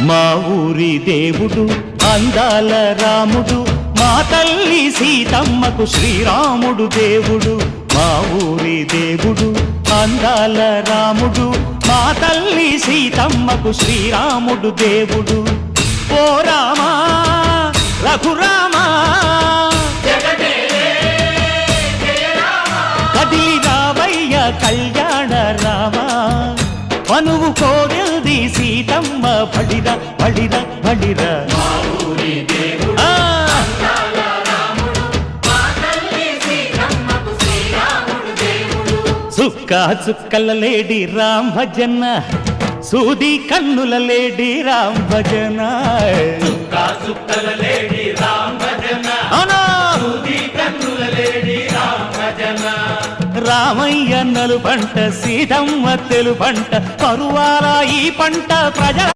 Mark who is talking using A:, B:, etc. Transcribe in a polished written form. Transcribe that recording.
A: మా ఊరి దేవుడు అందాల రాముడు, మా తల్లి సీతమ్మకు శ్రీరాముడు దేవుడు. మా ఊరి దేవుడు అందాల రాముడు, మా తల్లి సీతమ్మకు శ్రీరాముడు దేవుడు. ఓ రామా రఘురామా కదిలి రావయ్య కళ్యాణ రామా, మనువు కోరింది సీతమ్మ బడిరా బడిరా బడిరా. చుక్క చుక్కల లేడి రామ్ భజన, సూది కన్నుల లేడి రామ్ భజన.
B: చుక్కల లేడి రామ్ భజన, సూది కన్నుల లేడి రామ్ భజన.
A: రామయ్య నలు పంట, సీతమ్మ తెలు పంట, పరువాల ఈ పంట ప్రజల